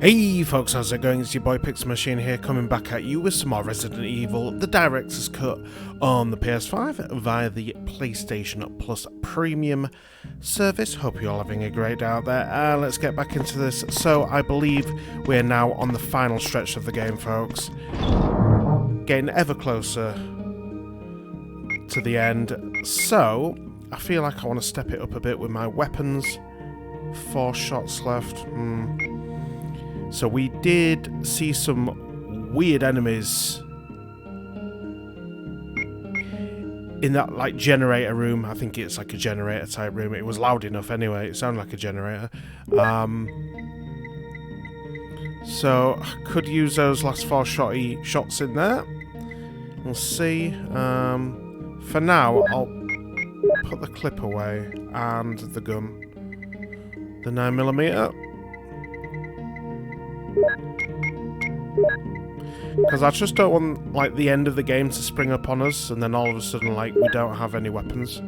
Hey folks, how's it going? It's your boy Pixel Machine here, coming back at you with some more Resident Evil, the Director's Cut on the PS5 via the PlayStation Plus Premium service. Hope you're all having a great day out there. Let's get back into this. So I believe we're now on the final stretch of the game, folks. Getting ever closer to the end. So I feel like I want to step it up a bit with my weapons. 4 shots left. So we did see some weird enemies in that like generator room. I think it's like a generator type room. It was loud enough anyway. It sounded like a generator. So I could use those last 4 shots in there. We'll see. For now, I'll put the clip away and the gun. The 9mm. Because I just don't want like the end of the game to spring up on us and then all of a sudden like we don't have any weapons.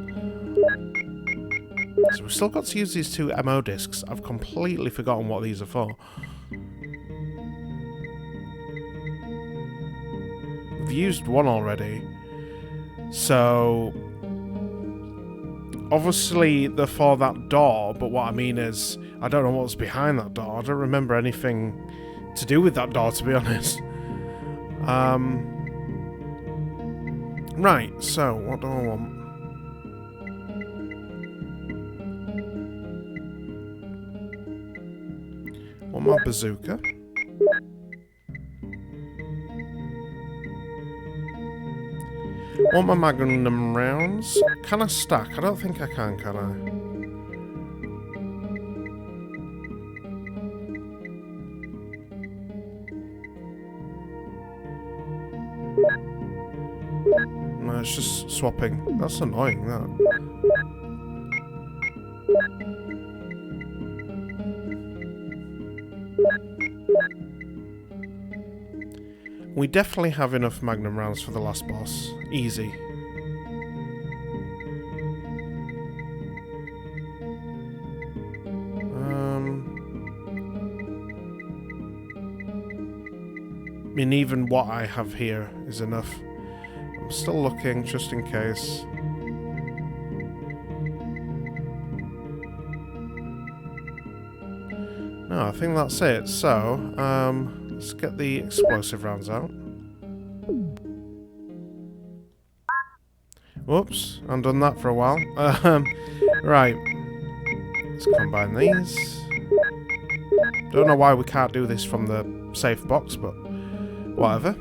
So we've still got to use these 2 ammo discs. I've completely forgotten what these are for. We've used one already. So obviously they're for that door, but what I mean is I don't know what's behind that door. I don't remember anything to do with that door, to be honest. Right, so what do I want? Want my bazooka. Want my magnum rounds. Can I stack? I don't think I can I? No, it's just swapping. That's annoying, that. We definitely have enough magnum rounds for the last boss. Easy. I mean, even what I have here is enough. I'm still looking, just in case. No, I think that's it. So, let's get the explosive rounds out. Whoops, I haven't done that for a while. Right. Let's combine these. Don't know why we can't do this from the safe box, but whatever.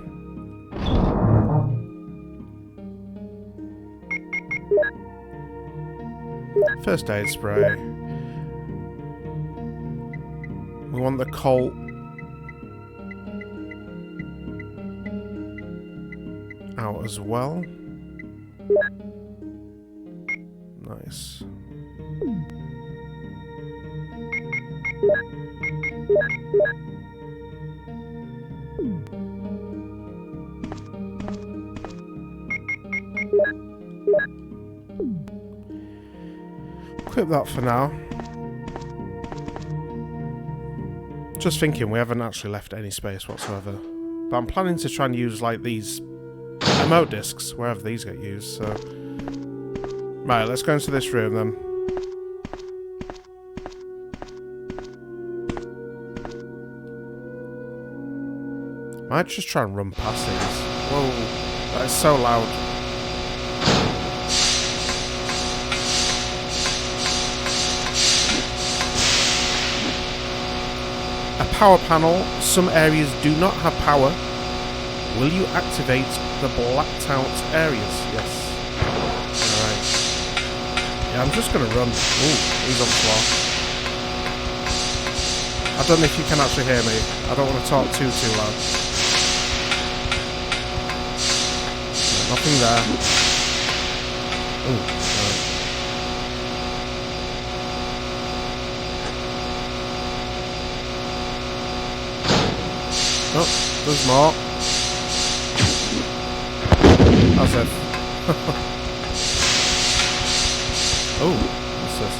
First aid spray. We want the Colt. Out as well. Nice. Equip that for now. Just thinking, we haven't actually left any space whatsoever. But I'm planning to try and use like these ammo discs wherever these get used, so. Right, let's go into this room then. Might just try and run past these. Whoa, that is so loud. Power panel. Some areas do not have power. Will you activate the blacked out areas? Yes. Alright. Yeah, I'm just gonna run. Ooh, he's on the floor. I don't know if you can actually hear me. I don't want to talk too loud. Nothing there. Ooh, alright. Oh, there's more. As if. Oh, what's this?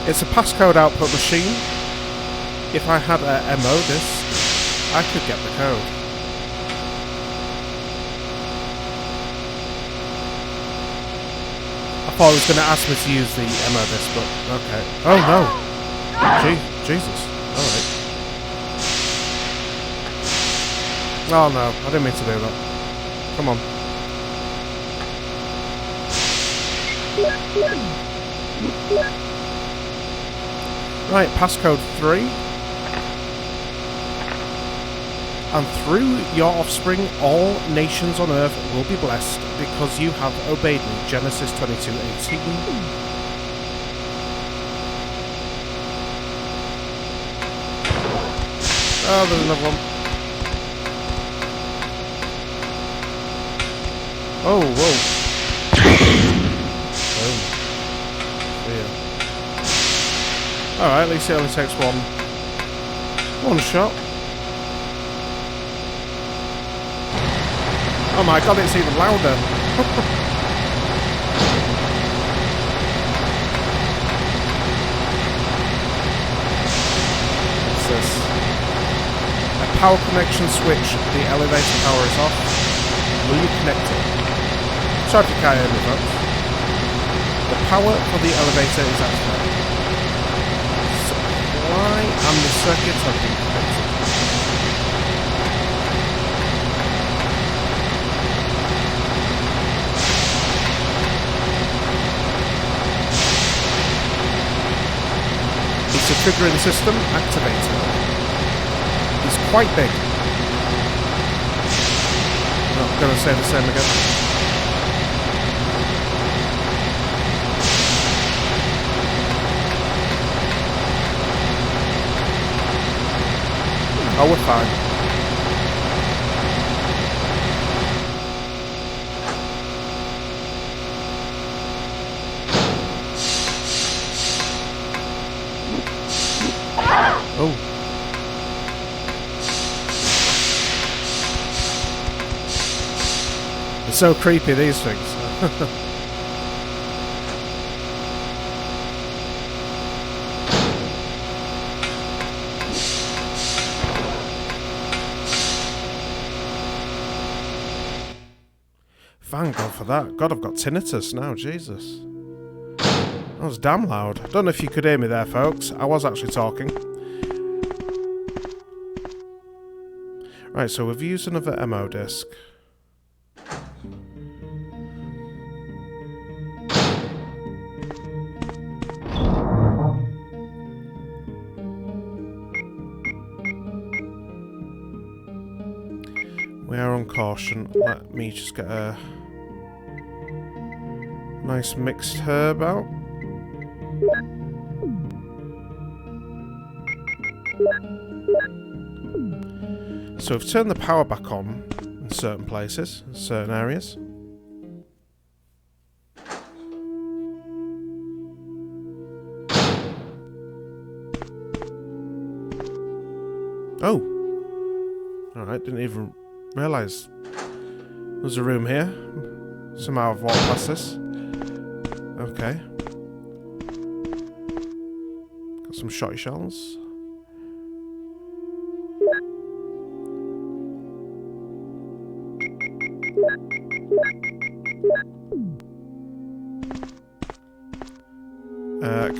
It's a passcode output machine. if I had a MO disc, I could get the code. I thought it was going to ask me to use the MO disc, but okay. Oh no! Jesus. Alright. Oh no, I didn't mean to do that. Come on. Right, passcode 3. And through your offspring, all nations on earth will be blessed because you have obeyed me. Genesis 22:18. Oh, there's another one. Oh, whoa. Oh. Yeah. Alright, at least it only takes one shot. Oh my god, it's even louder. What's this? A power connection switch. The elevator power is off. Will you connect it? Sorry if you can't hear me, folks. The power for the elevator is activated. Supply and the circuits have been connected. It's a triggering system activator. It's quite big. Not going to say the same again. Oh, we're fine. Oh. They're so creepy, these things. Thank God for that. God, I've got tinnitus now, Jesus. That was damn loud. I don't know if you could hear me there, folks. I was actually talking. Right, so we've used another MO disc. We are on caution. Let me just get a nice mixed herb out. So we've turned the power back on in certain places, in certain areas. Oh! Alright, didn't even realise there's a room here. Somehow I've walked past this. Okay. Got some shotty shells.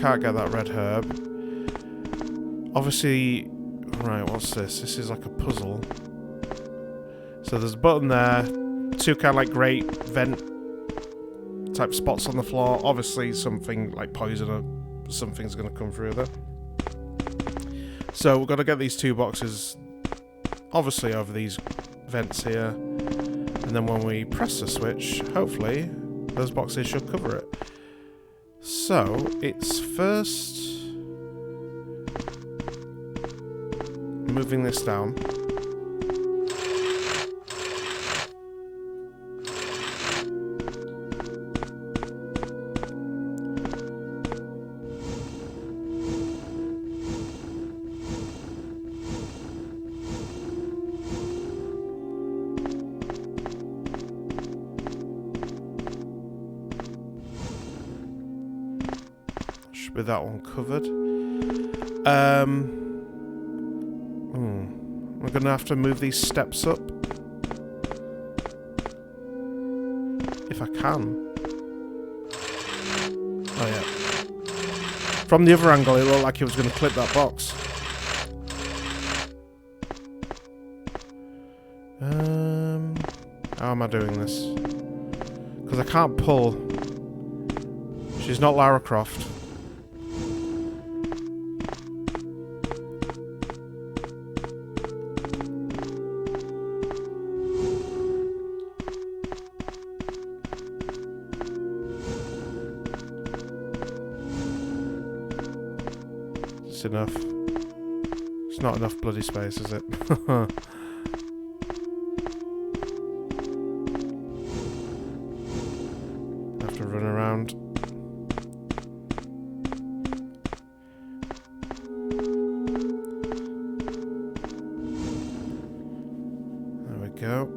Can't get that red herb. Obviously, right, what's this? This is like a puzzle. So there's a button there, two kind of like grate vent type spots on the floor. Obviously something like poison or something's going to come through there. So we've got to get these two boxes obviously over these vents here. And then when we press the switch, hopefully those boxes should cover it. So it's first moving this down. With that one covered. We're gonna have to move these steps up. If I can. Oh yeah. From the other angle, it looked like he was gonna clip that box. How am I doing this? Because I can't pull. She's not Lara Croft. It's enough. It's not enough bloody space, is it? Have to run around. There we go.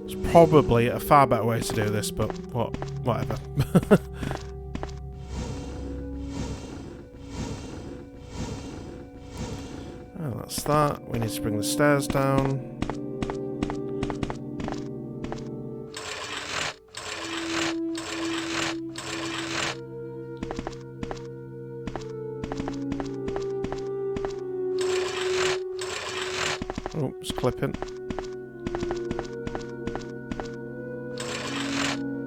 It's probably a far better way to do this, but whatever. Oh, that's that. We need to bring the stairs down. Oh, it's clipping.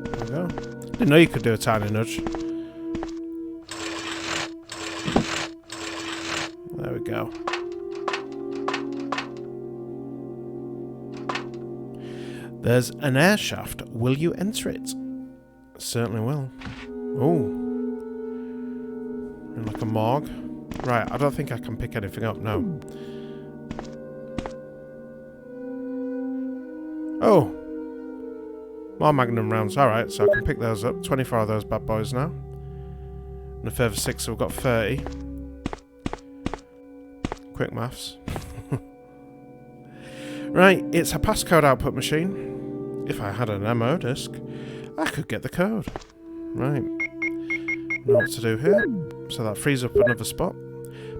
There we go. Didn't know you could do a tiny nudge. There we go. There's an air shaft. Will you enter it? Certainly will. Oh. Like a morgue. Right, I don't think I can pick anything up, no. Oh. More Magnum rounds. Alright, so I can pick those up. 24 of those bad boys now. And a further 6, so we've got 30. Quick maths. Right, it's a passcode output machine. If I had an ammo disc, I could get the code. Right. Know what to do here. So that frees up another spot.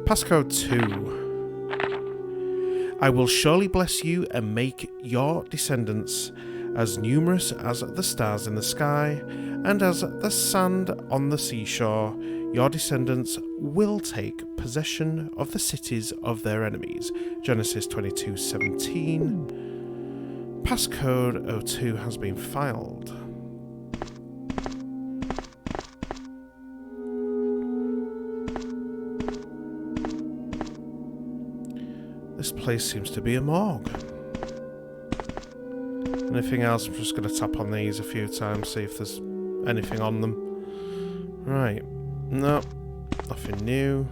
Passcode 2. I will surely bless you and make your descendants as numerous as the stars in the sky and as the sand on the seashore. Your descendants will take possession of the cities of their enemies. Genesis 22:17. Passcode 02 has been filed. This place seems to be a morgue. Anything else? I'm just going to tap on these a few times, see if there's anything on them. Right. No. Nothing new.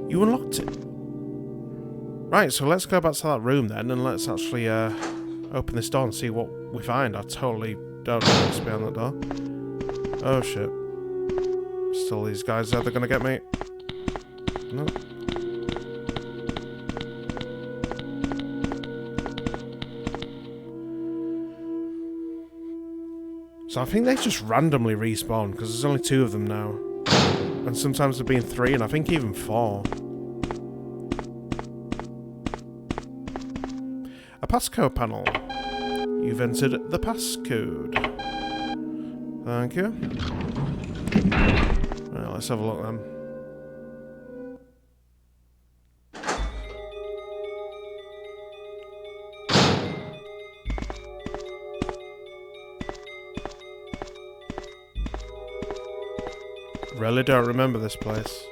You unlocked it. Right, so let's go back to that room then, and let's actually open this door and see what we find. I totally don't know what's behind that door. Oh shit. Still these guys there, they're gonna get me. No. So I think they just randomly respawn, because there's only 2 of them now. And sometimes there've been 3, and I think even 4. A passcode panel. You've entered the passcode. Thank you. Right, let's have a look then. Really don't remember this place.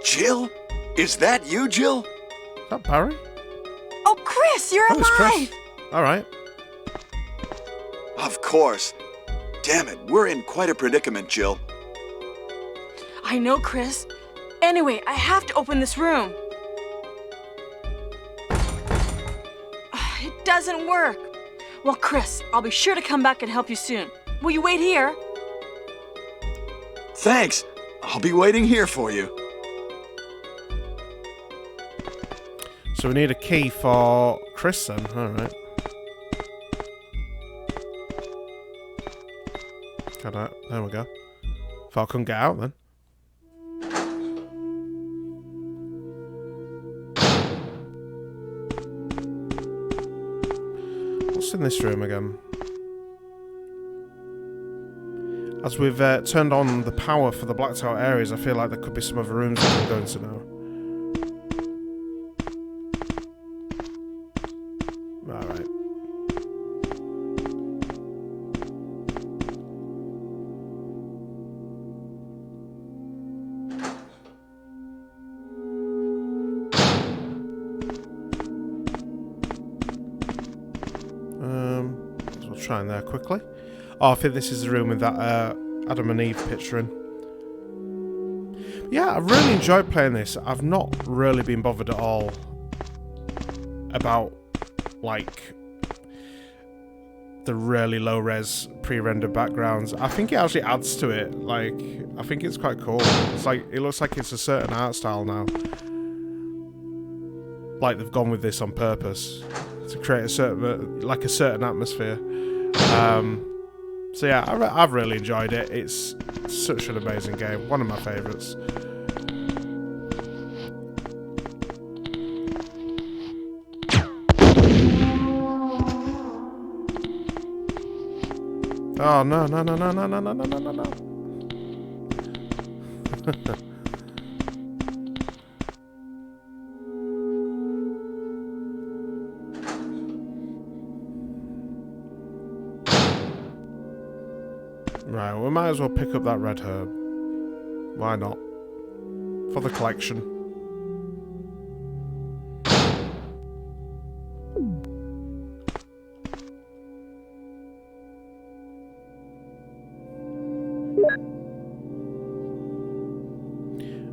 Jill? Is that you, Jill? Is that Barry? Oh, Chris, you're It's alive! Chris. Alright. Of course. Damn it, we're in quite a predicament, Jill. I know, Chris. Anyway, I have to open this room. It doesn't work. Well, Chris, I'll be sure to come back and help you soon. Will you wait here? Thanks. I'll be waiting here for you. So we need a key for Chris then. Alright. There we go. Thought I couldn't get out then. What's in this room again? As we've turned on the power for the blacked out areas, I feel like there could be some other rooms we can go into now. Alright. So we'll try in there quickly. Oh, I think this is the room with that Adam and Eve picture in. Yeah, I've really enjoyed playing this. I've not really been bothered at all about, like, the really low-res pre-rendered backgrounds. I think it actually adds to it. Like, I think it's quite cool. It's like, it looks like it's a certain art style now. Like they've gone with this on purpose to create a certain atmosphere. So yeah, I've really enjoyed it. It's such an amazing game. One of my favourites. Oh no. Right, we might as well pick up that red herb. Why not? For the collection.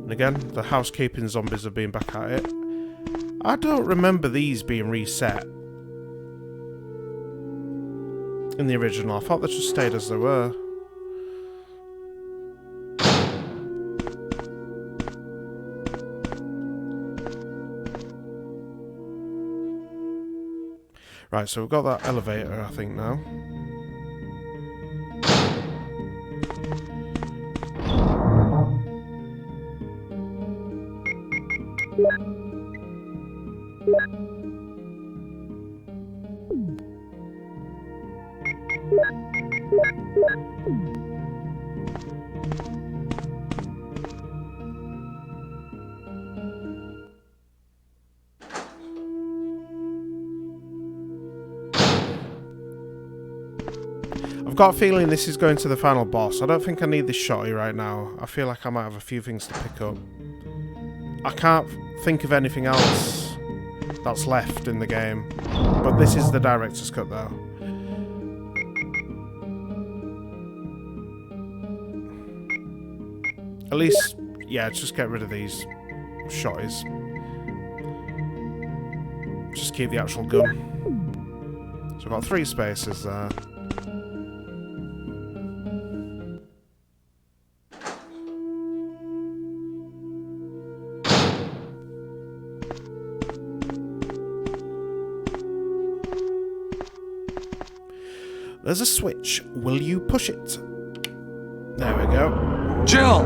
And again, the housekeeping zombies have been back at it. I don't remember these being reset in the original. I thought they just stayed as they were. Right, so we've got that elevator, I think, now. I've got a feeling this is going to the final boss. I don't think I need this shotty right now. I feel like I might have a few things to pick up. I can't think of anything else that's left in the game. But this is the director's cut though. At least, yeah, just get rid of these shotties. Just keep the actual gun. So I've got 3 spaces there. There's a switch. Will you push it? There we go. Jill!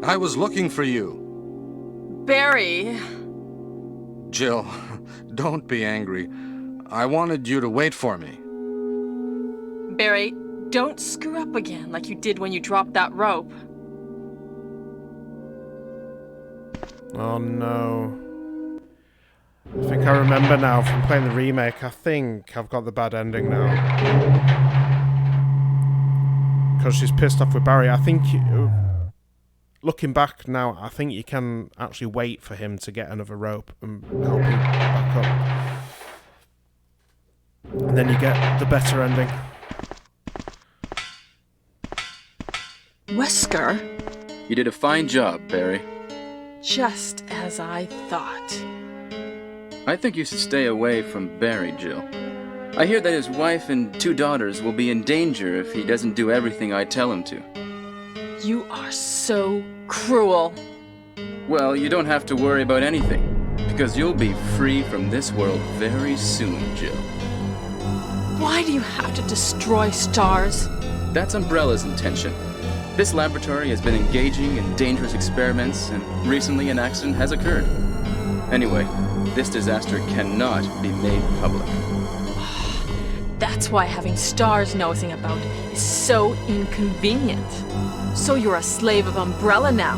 I was looking for you. Barry. Jill, don't be angry. I wanted you to wait for me. Barry, don't screw up again like you did when you dropped that rope. Oh no. I think I remember now from playing the remake. I think I've got the bad ending now. Because she's pissed off with Barry. I think, looking back now, I think you can actually wait for him to get another rope and help you back up. And then you get the better ending. Wesker? You did a fine job, Barry. Just as I thought. I think you should stay away from Barry, Jill. I hear that his wife and 2 daughters will be in danger if he doesn't do everything I tell him to. You are so cruel. Well, you don't have to worry about anything, because you'll be free from this world very soon, Jill. Why do you have to destroy stars? That's Umbrella's intention. This laboratory has been engaging in dangerous experiments, and recently an accident has occurred. Anyway, this disaster cannot be made public. That's why having stars nosing about is so inconvenient. So you're a slave of Umbrella now,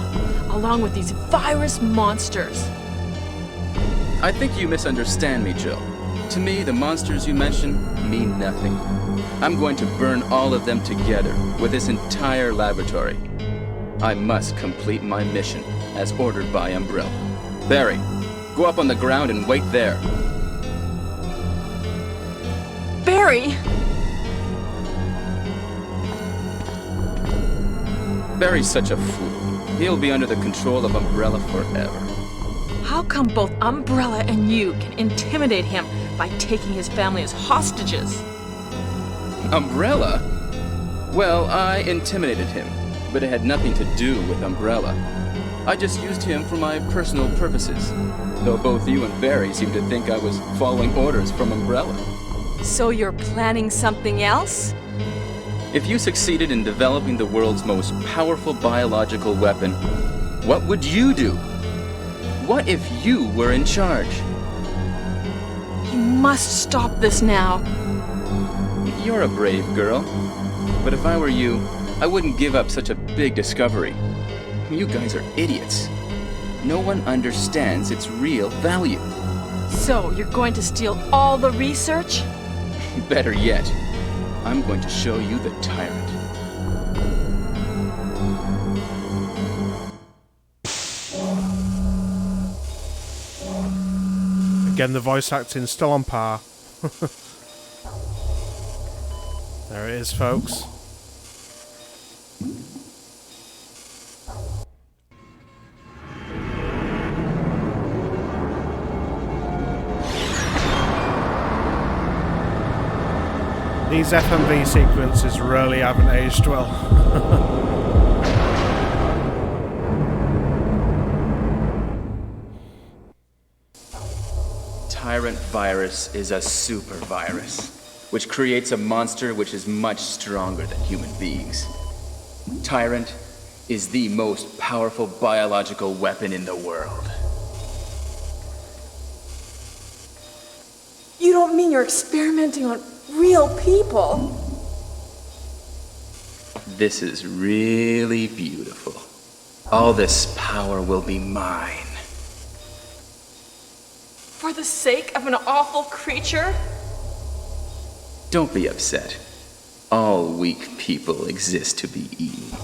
along with these virus monsters. I think you misunderstand me, Jill. To me, the monsters you mention mean nothing. I'm going to burn all of them together with this entire laboratory. I must complete my mission as ordered by Umbrella. Barry, go up on the ground and wait there. Barry! Barry's such a fool. He'll be under the control of Umbrella forever. How come both Umbrella and you can intimidate him by taking his family as hostages? Umbrella? Well, I intimidated him, but it had nothing to do with Umbrella. I just used him for my personal purposes, though both you and Barry seem to think I was following orders from Umbrella. So you're planning something else? If you succeeded in developing the world's most powerful biological weapon, what would you do? What if you were in charge? You must stop this now. You're a brave girl, but if I were you, I wouldn't give up such a big discovery. You guys are idiots. No one understands its real value. So you're going to steal all the research? Better yet, I'm going to show you the tyrant. Again, the voice acting still on par. There it is, folks. These FMV sequences really haven't aged well. Tyrant virus is a super virus, which creates a monster which is much stronger than human beings. Tyrant is the most powerful biological weapon in the world. You don't mean you're experimenting on real people? This is really beautiful. All this power will be mine. For the sake of an awful creature? Don't be upset. All weak people exist to be eaten.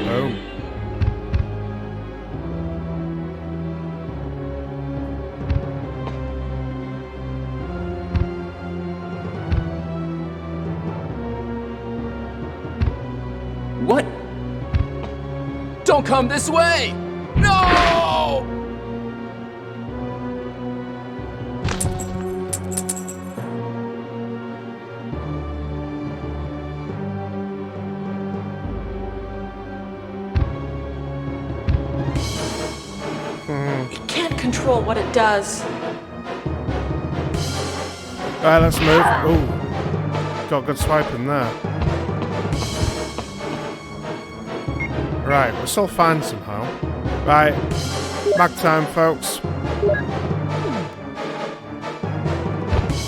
Oh. What? Don't come this way! No! It can't control what it does. Alright, let's move. Oh, got a good swipe in there. Right, we're still fine somehow. Right, back time, folks.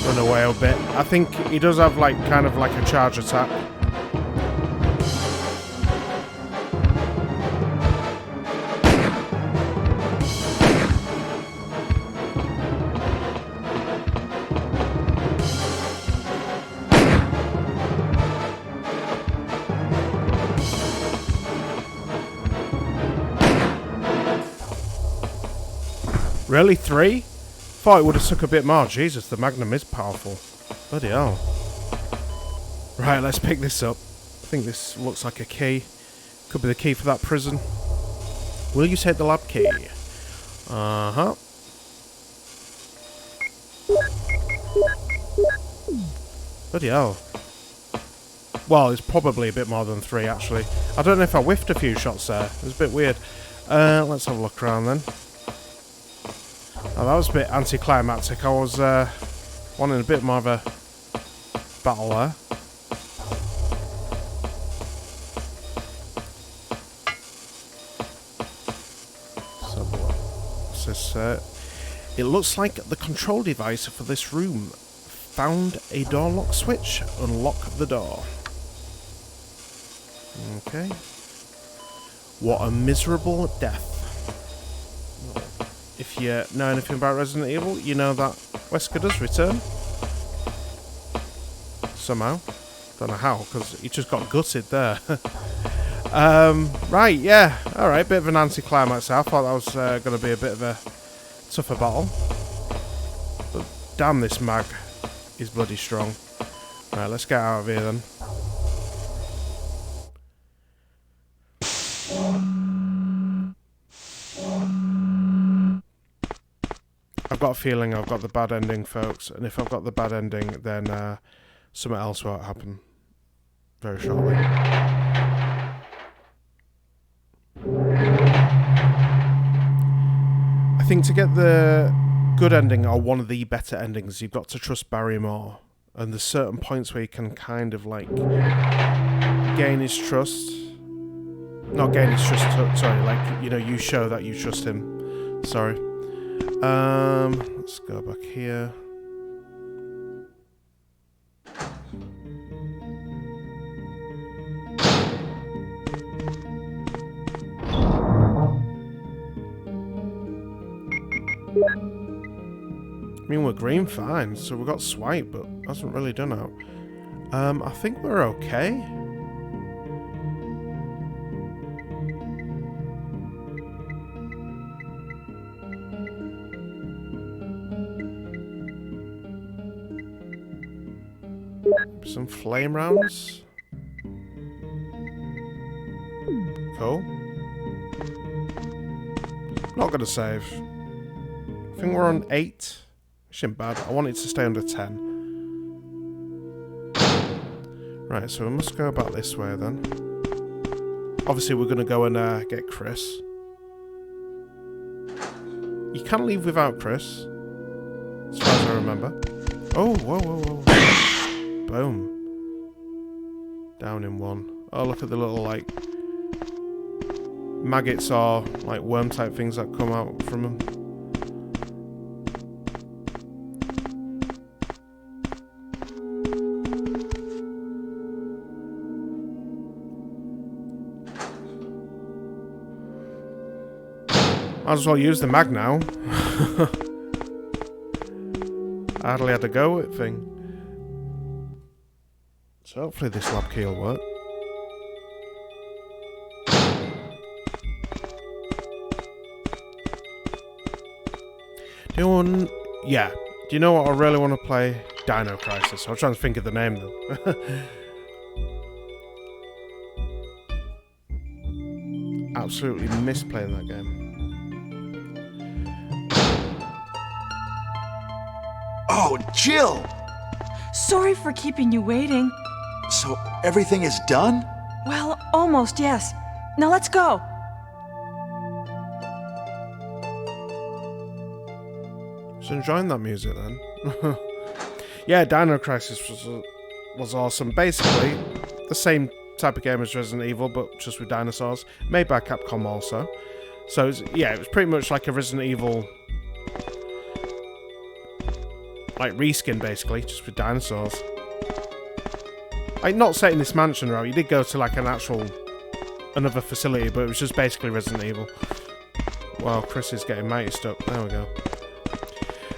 Run away a bit. I think he does have like kind of like a charge attack. Really? 3? Thought it would have took a bit more. Jesus, the Magnum is powerful. Bloody hell. Right, let's pick this up. I think this looks like a key. Could be the key for that prison. Will you take the lab key? Uh-huh. Bloody hell. Well, it's probably a bit more than 3, actually. I don't know if I whiffed a few shots there. It was a bit weird. Let's have a look around then. Oh, that was a bit anticlimactic. I was wanting a bit more of a battle there. So, what's this? It looks like the control device for this room. Found a door lock switch. Unlock the door. Okay. What a miserable death. If you know anything about Resident Evil, you know that Wesker does return. Somehow. Don't know how, because he just got gutted there. Right, yeah. Alright, bit of an anticlimax. I thought that was going to be a bit of a tougher battle. But damn, this mag is bloody strong. Right, let's get out of here then. I've got a feeling I've got the bad ending, folks, and if I've got the bad ending, then something else won't happen very shortly. I think to get the good ending, or one of the better endings, you've got to trust Barry more, and there's certain points where you can kind of like gain his trust. Not gain his trust, sorry, like, you know, you show that you trust him. Sorry. Let's go back here. I mean, we're green fine, so we've got swipe, but hasn't really done out. I think we're okay. Some flame rounds. Cool. Not gonna save. I think we're on 8. Which isn't bad. I want it to stay under 10. Right, so we must go about this way then. Obviously we're gonna go and get Chris. You can't leave without Chris, as far as I remember. Oh, whoa, whoa, whoa. Boom. Down in 1. Oh, look at the little, like, maggots or, like, worm type things that come out from them. Might as well use the mag now. I hardly had to go with thing. So hopefully this lab key will work. Yeah. Do you know what I really want to play? Dino Crisis. I was trying to think of the name then. Absolutely miss playing that game. Oh, Jill! Sorry for keeping you waiting. So everything is done? Well, almost, yes. Now let's go. Just enjoying that music then. Yeah, Dino Crisis was awesome. Basically, the same type of game as Resident Evil, but just with dinosaurs. Made by Capcom also. So, it was pretty much like a Resident Evil... like reskin, basically, just with dinosaurs. Like, not set in this mansion, right? You did go to, like, another facility, but it was just basically Resident Evil. Wow, Chris is getting mighty stuck. There we go.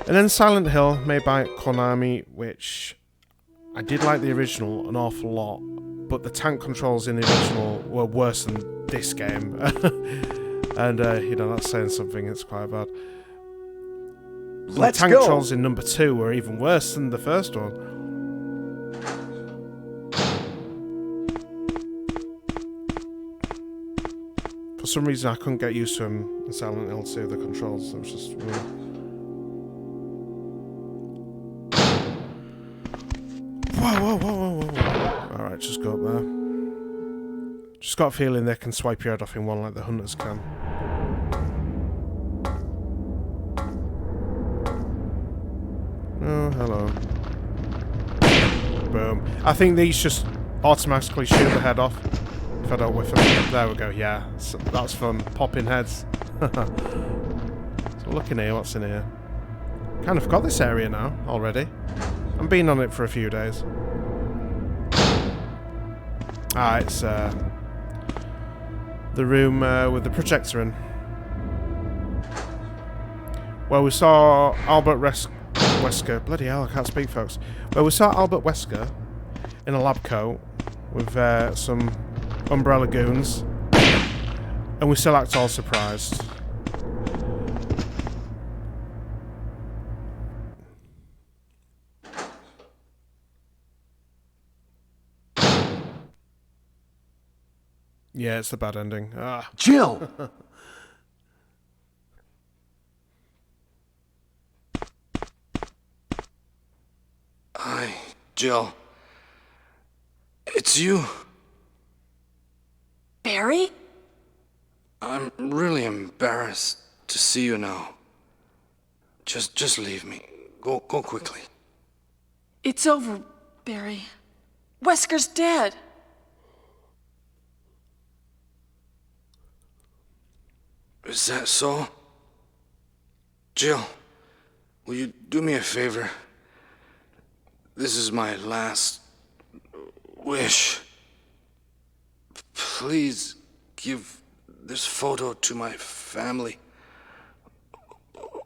And then Silent Hill, made by Konami, which I did like the original an awful lot, but the tank controls in the original were worse than this game. And, you know, that's saying something, it's quite bad. Let's tank go. trolls in number 2 were even worse than the first one. For some reason, I couldn't get used to him in Silent Hill 2, the controls. It was just... Whoa. Alright, just go up there. Just got a feeling they can swipe your head off in one like the hunters can. Oh, hello. Boom. I think these just automatically shoot the head off if I don't whiff them. There we go, yeah. So that's fun. Popping heads. So look in here, what's in here? Kind of forgot this area now, already. I've been on it for a few days. Ah, it's the room with the projector in. Well, we saw Albert Wesker. Bloody hell, I can't speak, folks. Well, we saw Albert Wesker in a lab coat with some umbrella goons, and we still act all surprised. Yeah, it's the bad ending. Ah. Jill! Hi, Jill. It's you. Barry? I'm really embarrassed to see you now. Just leave me. Go quickly. It's over, Barry. Wesker's dead. Is that so? Jill, will you do me a favor? This is my last wish. Please give this photo to my family.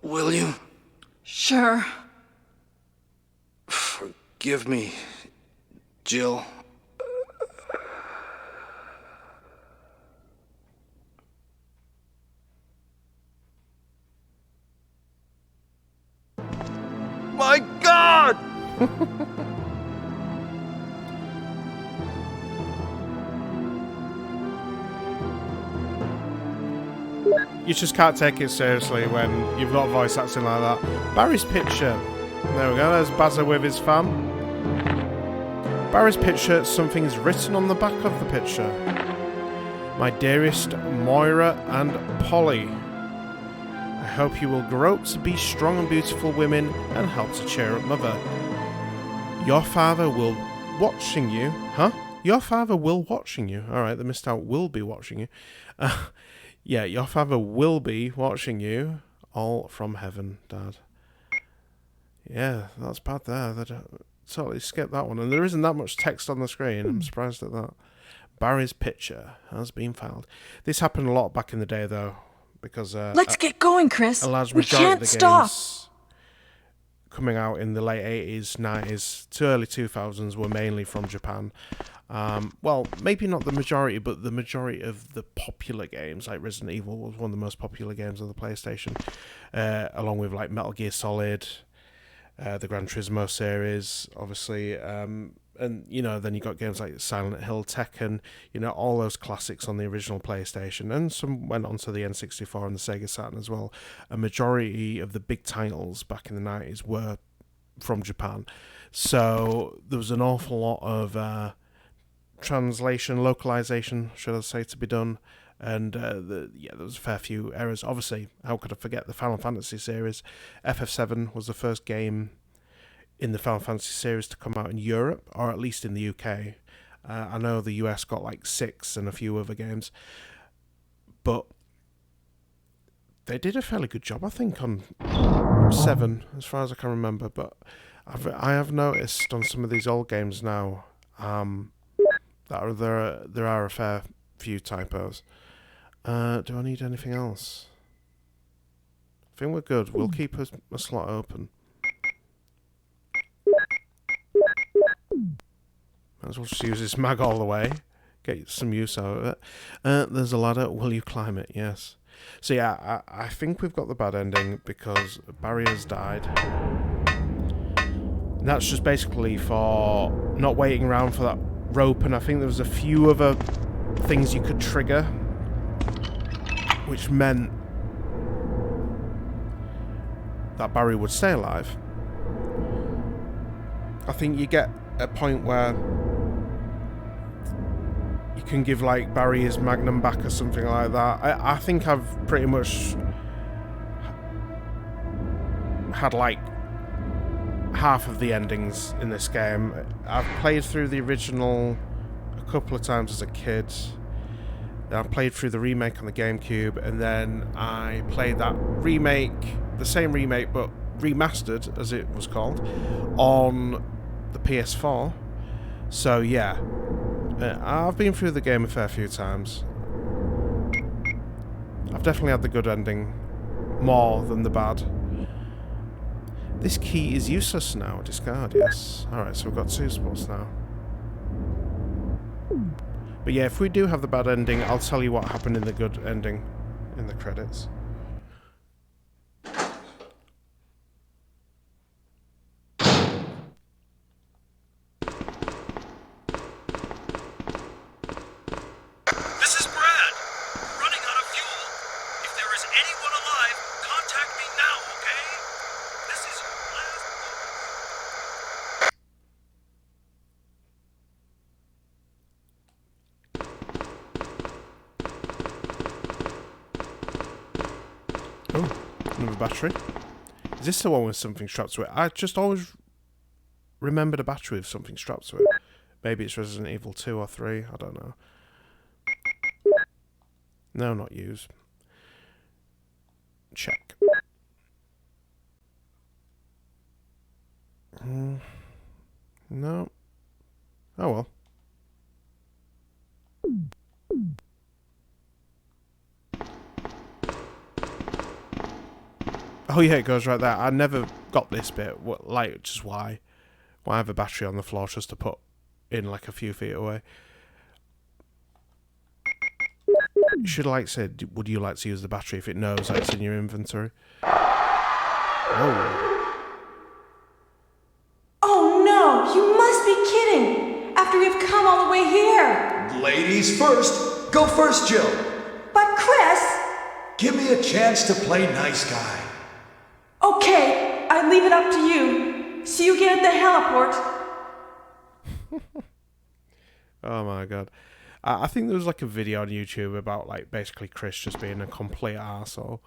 Will you? Sure. Forgive me, Jill. My God! You just can't take it seriously when you've got voice acting like that. Barry's picture. There we go, there's Bazza with his fam. Barry's picture, something's written on the back of the picture. My dearest Moira and Polly, I hope you will grow up to be strong and beautiful women and help to cheer up Mother. Your father will watching you. Huh? Your father will watching you. Alright, they missed out will be watching you. Yeah, your father will be watching you. All from heaven, Dad. Yeah, that's bad there. They totally skipped that one. And there isn't that much text on the screen. I'm surprised at that. Barry's picture has been filed. This happened a lot back in the day, though. Because Let's get going, Chris. a large We majority can't of the stop. games coming out in the late 80s, 90s to early 2000s were mainly from Japan. Well, maybe not the majority, but the majority of the popular games, like Resident Evil was one of the most popular games on the PlayStation, along with like Metal Gear Solid, the Gran Turismo series, obviously, and you know, then you got games like Silent Hill, Tekken, you know, all those classics on the original PlayStation, and some went on to the N64 and the Sega Saturn as well. A majority of the big titles back in the 90s were from Japan, so there was an awful lot of translation, localization, should I say, to be done, and there was a fair few errors. Obviously, how could I forget the Final Fantasy series? FF7 was the first game in the Final Fantasy series to come out in Europe, or at least in the UK. I know the US got like 6 and a few other games, but they did a fairly good job, I think, on 7, as far as I can remember. But I have noticed on some of these old games now that there are a fair few typos. Do I need anything else? I think we're good. We'll keep a slot open. Might as well just use this mag all the way. Get some use out of it. There's a ladder. Will you climb it? Yes. So yeah, I think we've got the bad ending because Barry has died. And that's just basically for not waiting around for that rope, and I think there was a few other things you could trigger, which meant that Barry would stay alive. I think you get a point where you can give like Barry his magnum back or something like that. I think I've pretty much had like half of the endings in this game. I've played through the original a couple of times as a kid. Then I played through the remake on the GameCube, and then I played that remake, the same remake but remastered as it was called, on the PS4. So yeah, I've been through the game a fair few times. I've definitely had the good ending more than the bad. This key is useless now. Discard, yes. Alright, so we've got 2 spots now. But yeah, if we do have the bad ending, I'll tell you what happened in the good ending in the credits. This is Brad. Running out of fuel. If there is anyone alive, contact me now, okay? This is your last... Oh, another battery. Is this the one with something strapped to it? I just always remembered a battery with something strapped to it. Maybe it's Resident Evil 2 or 3, I don't know. No, not use. Check. No. Oh well. Oh yeah, it goes right there. I never got this bit. What, like, just why? Why have a battery on the floor just to put in like a few feet away? You should like say, would you like to use the battery if it knows that it's in your inventory? Oh. Oh no, you must be kidding! After we've come all the way here! Ladies first. Go first, Jill. But Chris! Give me a chance to play nice guy. Okay, I leave it up to you. See you again at the heliport. Oh my god. I think there was like a video on YouTube about like basically Chris just being a complete arsehole.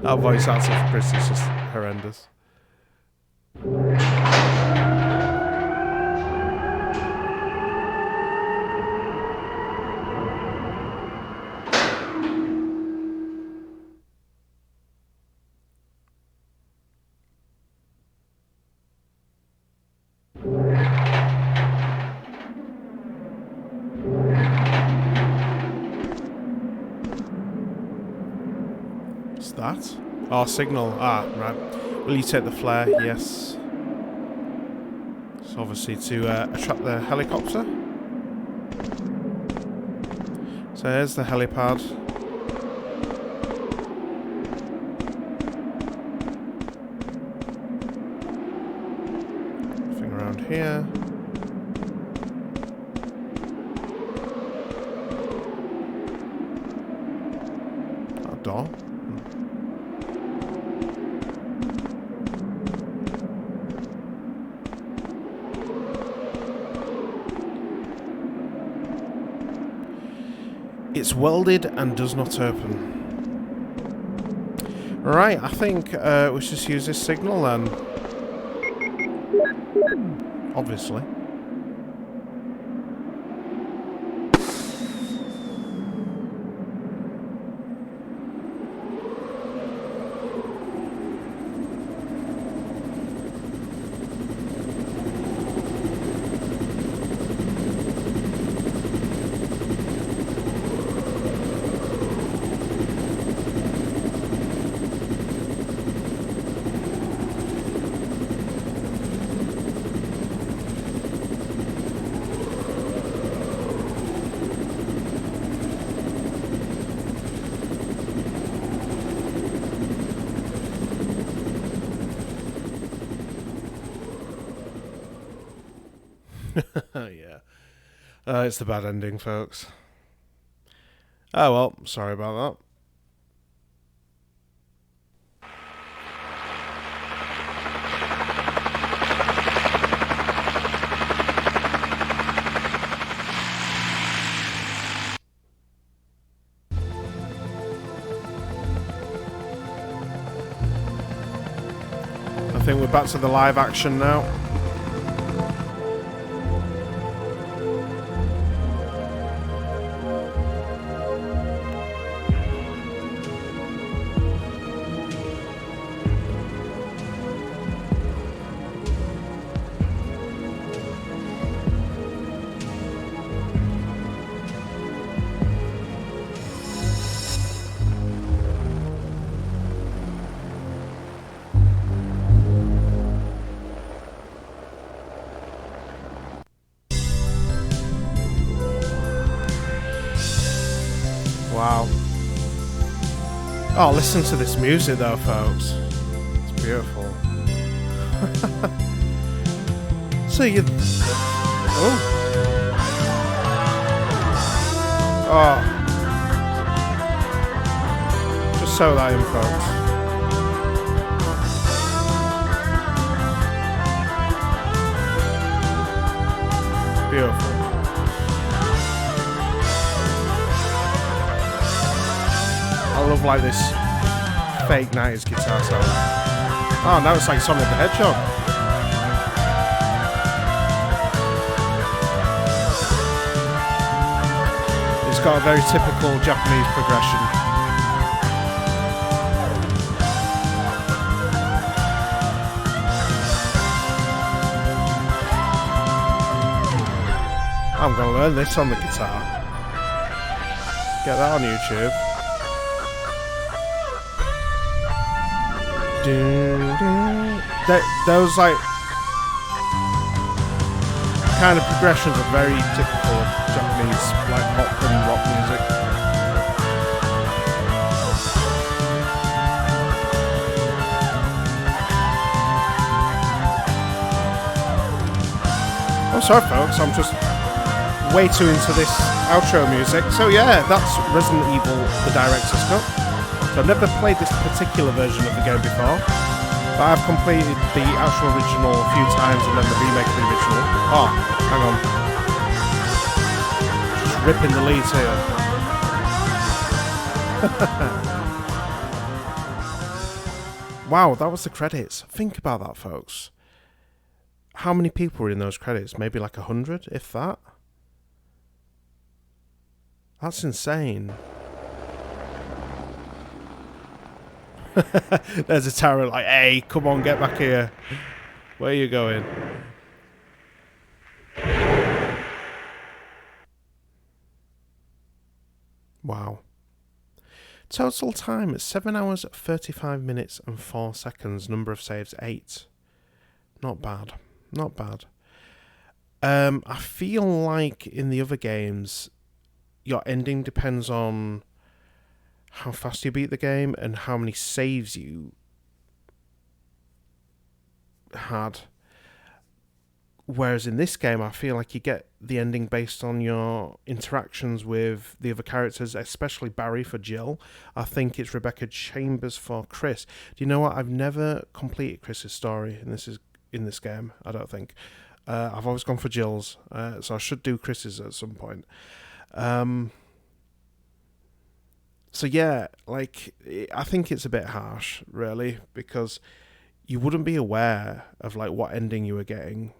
That voice acting for Chris is just horrendous. What's that? Oh, signal. Ah, right. Will you take the flare? Yes. So obviously to attract the helicopter. So here's the helipad. Nothing around here. That door. It's welded and does not open. Right, I think we should just use this signal then. Obviously. Yeah. It's the bad ending, folks. Oh well, sorry about that. I think we're back to the live action now. Wow. Oh, listen to this music though, folks. It's beautiful. So you... Oh. Oh. Just sew that in, folks. Beautiful. I love like this fake 90s guitar sound. Oh, now it's like Sonic the Hedgehog. It's got a very typical Japanese progression. I'm gonna learn this on the guitar. Get that on YouTube. Those like kind of progressions are very typical of Japanese like pop and rock music. Oh, sorry folks, I'm just way too into this outro music. So yeah, that's Resident Evil the Director's Cut. So I've never played this particular version of the game before, but I've completed the actual original a few times and then the remake of the original. Oh, hang on. Just ripping the leads here. Wow, that was the credits. Think about that, folks. How many people were in those credits? Maybe like 100, if that? That's insane. There's a tower like, hey, come on, get back here. Where are you going? Wow. Total time is 7 hours, 35 minutes and 4 seconds. Number of saves, 8. Not bad. Not bad. I feel like in the other games, your ending depends on how fast you beat the game and how many saves you had. Whereas in this game, I feel like you get the ending based on your interactions with the other characters, especially Barry for Jill. I think it's Rebecca Chambers for Chris. Do you know what? I've never completed Chris's story in this game, I don't think. I've always gone for Jill's, so I should do Chris's at some point. So yeah, like, I think it's a bit harsh, really, because you wouldn't be aware of like what ending you were getting.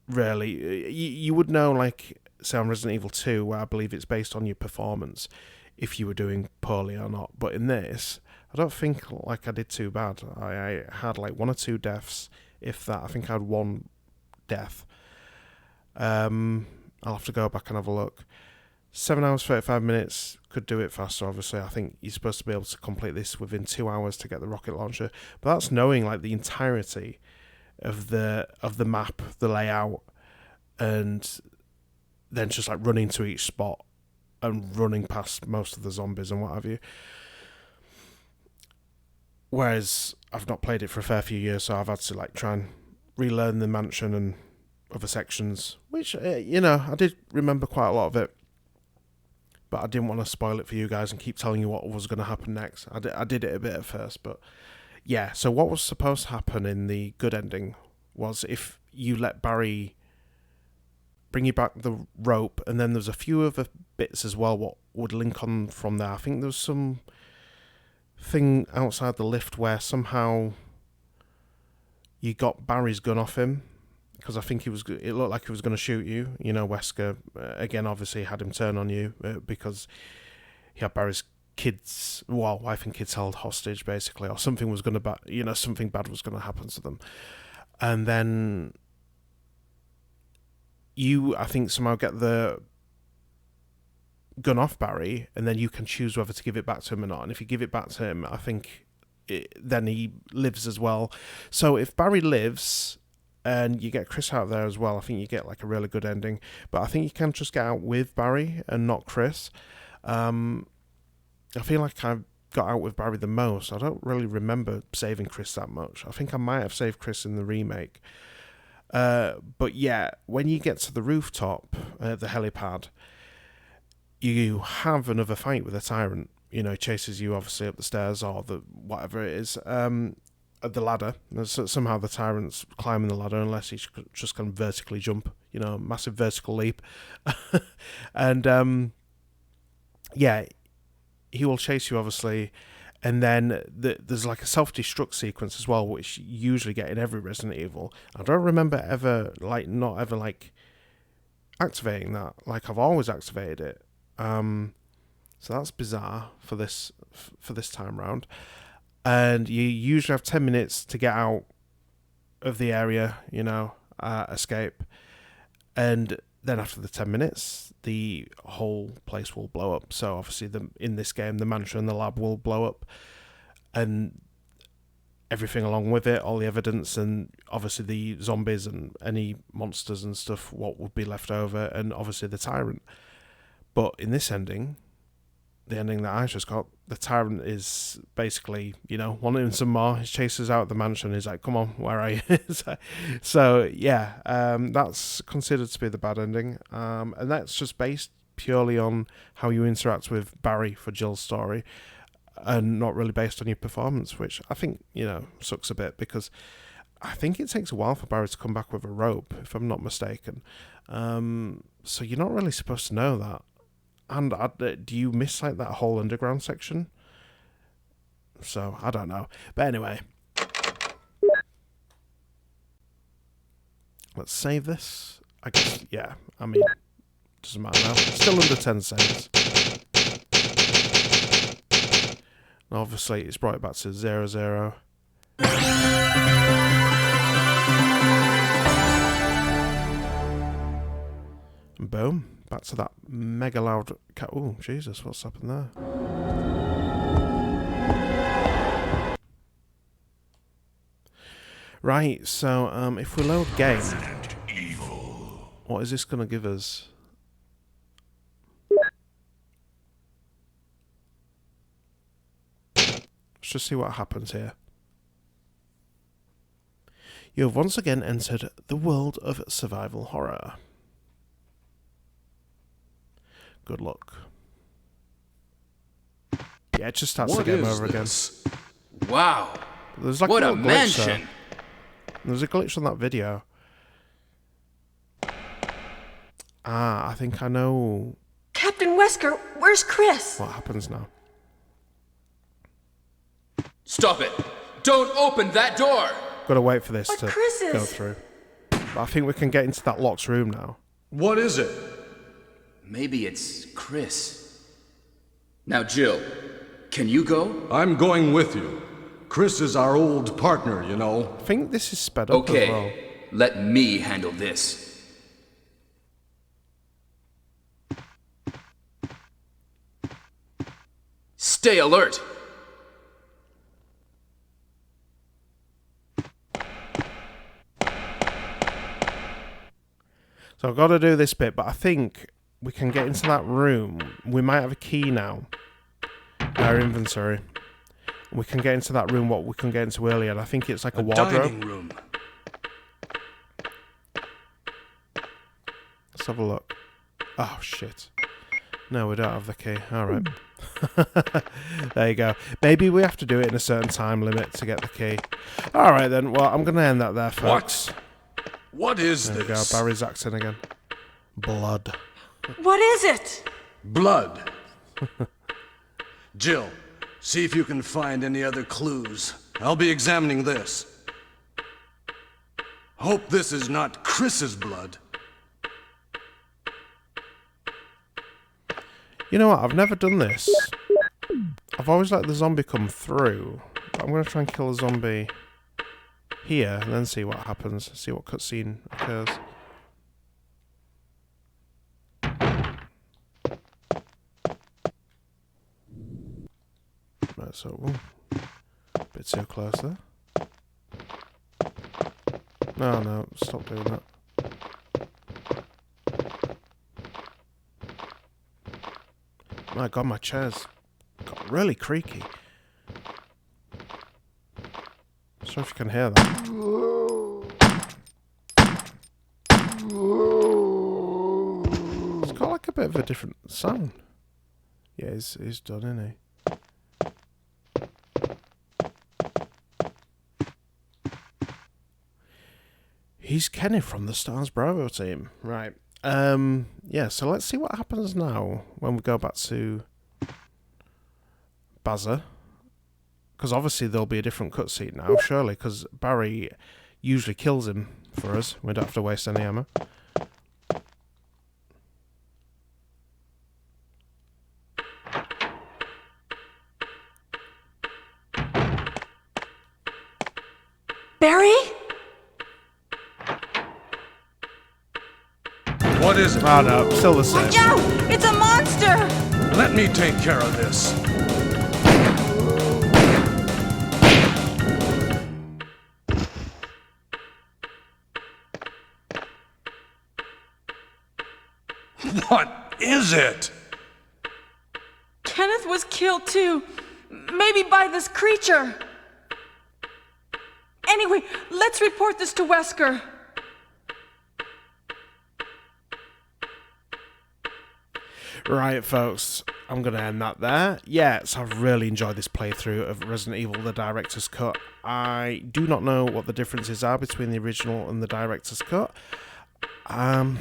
Really, you would know, like, say on Resident Evil 2, where I believe it's based on your performance, if you were doing poorly or not. But in this, I don't think like I did too bad. I had like 1 or 2 deaths, if that. I think I had 1 death. I'll have to go back and have a look. 7 hours, 35 minutes, could do it faster, obviously. I think you're supposed to be able to complete this within 2 hours to get the rocket launcher. But that's knowing like the entirety of the map, the layout, and then just like running to each spot and running past most of the zombies and what have you. Whereas I've not played it for a fair few years, so I've had to like try and relearn the mansion and other sections, which, you know, I did remember quite a lot of it. But I didn't want to spoil it for you guys and keep telling you what was going to happen next. I did it a bit at first, but yeah. So what was supposed to happen in the good ending was if you let Barry bring you back the rope, and then there's a few other bits as well what would link on from there. I think there was some thing outside the lift where somehow you got Barry's gun off him, because I think it looked like he was going to shoot you. You know, Wesker, again, obviously had him turn on you because he had Barry's kids, well, wife and kids held hostage, basically, or something was going to, something bad was going to happen to them. And then you, I think, somehow get the gun off Barry, and then you can choose whether to give it back to him or not. And if you give it back to him, I think then he lives as well. So if Barry lives, and you get Chris out there as well, I think you get like a really good ending. But I think you can just get out with Barry and not Chris. I feel like I got out with Barry the most. I don't really remember saving Chris that much. I think I might have saved Chris in the remake. But yeah, when you get to the rooftop, the helipad, you have another fight with a tyrant. You know, chases you obviously up the stairs or the whatever it is. At the ladder. Somehow the tyrant's climbing the ladder unless he's just going to vertically jump. You know, massive vertical leap. And yeah, he will chase you obviously. And then there's like a self-destruct sequence as well, which you usually get in every Resident Evil. I don't remember not ever activating that. Like, I've always activated it. So that's bizarre for this time round. And you usually have 10 minutes to get out of the area, escape. And then after the 10 minutes, the whole place will blow up. So obviously in this game, the mansion and the lab will blow up. And everything along with it, all the evidence, and obviously the zombies and any monsters and stuff, what would be left over, and obviously the tyrant. But in this ending, the ending that I just got, the tyrant is basically, wanting some more. He chases out the mansion. He's like, come on, where are you? So yeah, that's considered to be the bad ending. And that's just based purely on how you interact with Barry for Jill's story, and not really based on your performance, which I think, sucks a bit, because I think it takes a while for Barry to come back with a rope, if I'm not mistaken. So you're not really supposed to know that. And do you miss that whole underground section? So I don't know, but anyway, let's save this. I guess, yeah. I mean, doesn't matter now. It's still under 10 seconds. And obviously, it's brought it back to 0-0. And boom. Back to that mega loud cat. Oh, Jesus, what's happened there? Right, so if we load game, what is this going to give us? Let's just see what happens here. You have once again entered the world of survival horror. Good luck. Yeah, it just starts the game over again. Wow. There's like what a a mansion. There's a glitch on that video. I think I know Captain Wesker, where's Chris? what happens now. Stop it! Don't open that door! Gotta wait for this But to Chris go is- through. But I think we can get into that locked room now. What is it? Maybe it's Chris. Now, Jill, can you go? I'm going with you. Chris is our old partner, you know. I think this is sped up as well. Okay, let me handle this. Stay alert! So I've got to do this bit, but I think we can get into that room. We might have a key now in our inventory. We can get into that room, what we can get into earlier, and I think it's like a wardrobe. Dining room. Let's have a look. Oh, shit. No, we don't have the key. Alright. There you go. Maybe we have to do it in a certain time limit to get the key. Alright then, well, I'm going to end that there, folks. What is There we go, this? Barry's accent again. Blood. What is it? Blood. Jill, see if you can find any other clues. I'll be examining this. Hope this is not Chris's blood. You know what? I've never done this. I've always let the zombie come through. But I'm going to try and kill a zombie here and then see what happens. See what cutscene occurs. Right, so... Ooh, a bit too close there. No, stop doing that. My god, my chair's got really creaky. Sorry if you can hear that. It's got like a bit of a different sound. Yeah, he's done, isn't he? He's Kenny from the Stars Bravo team. Right. Yeah, so let's see what happens now when we go back to Baza. Because obviously there'll be a different cutscene now, surely, because Barry usually kills him for us. We don't have to waste any ammo. Barry? What is it? Oh no, still the same. Watch out! It's a monster! Let me take care of this. What is it? Kenneth was killed too. Maybe by this creature. Anyway, let's report this to Wesker. Right, folks, I'm going to end that there. Yes, I've really enjoyed this playthrough of Resident Evil, the Director's Cut. I do not know what the differences are between the original and the Director's Cut. I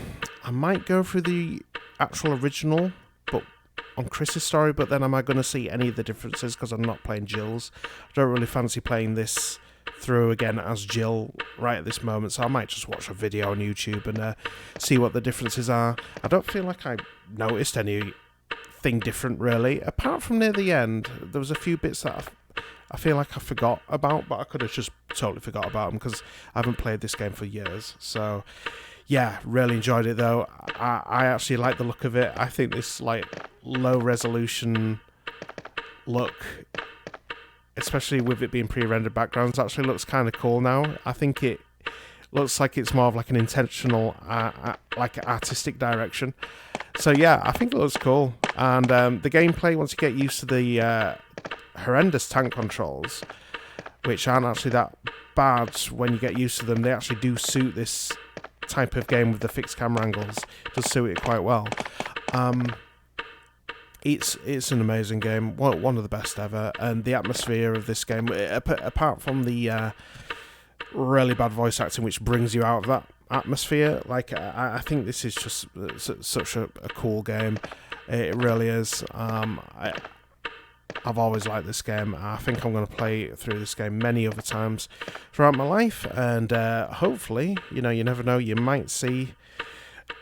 might go through the actual original, but on Chris's story, but then am I going to see any of the differences because I'm not playing Jill's? I don't really fancy playing this through again as Jill right at this moment, so I might just watch a video on YouTube and see what the differences are. I don't feel like I noticed anything different really, apart from near the end. There was a few bits that I feel like I forgot about, but I could have just totally forgot about them because I haven't played this game for years. So yeah, really enjoyed it though. I actually like the look of it. I think this like low resolution look, especially with it being pre-rendered backgrounds, actually looks kind of cool now. I think it looks like it's more of like an intentional like artistic direction. So yeah, I think it looks cool. And the gameplay, once you get used to the horrendous tank controls, which aren't actually that bad when you get used to them, they actually do suit this type of game with the fixed camera angles. It does suit it quite well. It's an amazing game, one of the best ever, and the atmosphere of this game, apart from the really bad voice acting, which brings you out of that atmosphere, like I think this is just such a cool game. It really is. I've always liked this game. I think I'm going to play through this game many other times throughout my life, and hopefully, you never know, you might see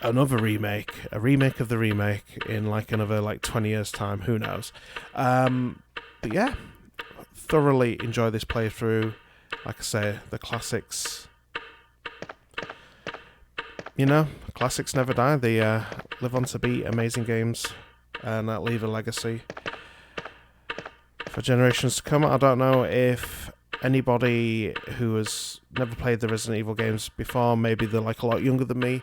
another remake, a remake of the remake in like another 20 years time, who knows. But yeah, thoroughly enjoy this playthrough. Like I say, the classics, classics never die. They live on to be amazing games and leave a legacy for generations to come. I don't know if anybody who has never played the Resident Evil games before, maybe they're like a lot younger than me,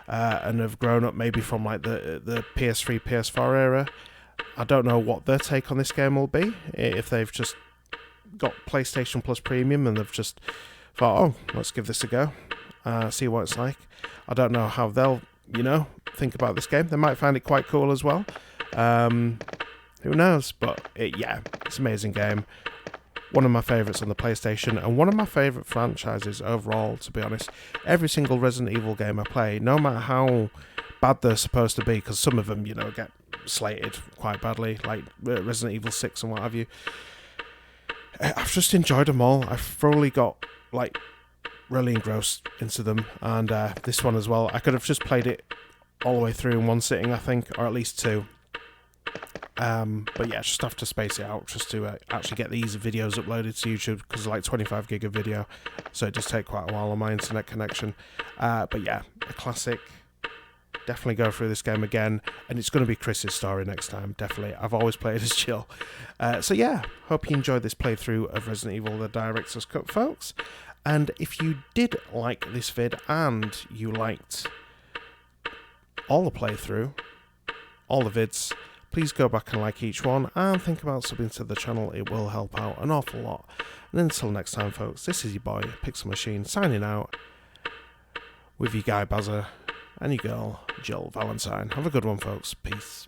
and have grown up maybe from like the PS3, PS4 era. I don't know what their take on this game will be, if they've just got PlayStation Plus Premium and they've just thought, oh, let's give this a go, see what it's like. I don't know how they'll, think about this game. They might find it quite cool as well. Who knows? But yeah, it's an amazing game. One of my favourites on the PlayStation, and one of my favourite franchises overall, to be honest. Every single Resident Evil game I play, no matter how bad they're supposed to be, because some of them, you know, get slated quite badly, like Resident Evil 6 and what have you, I've just enjoyed them all. I've thoroughly got, like, really engrossed into them, and this one as well. I could have just played it all the way through in one sitting, I think, or at least two. But yeah, just have to space it out just to actually get these videos uploaded to YouTube, because like 25 gig of video, so it does take quite a while on my internet connection. But yeah, a classic. Definitely go through this game again, and it's going to be Chris's story next time, definitely. I've always played as Jill. So yeah, hope you enjoyed this playthrough of Resident Evil The Director's Cut, folks. And if you did like this vid, and you liked all the playthrough, all the vids, please go back and like each one, and think about subbing to the channel. It will help out an awful lot. And until next time, folks, this is your boy, Pixel Machine, signing out with your guy, Bazza, and your girl, Jill Valentine. Have a good one, folks. Peace.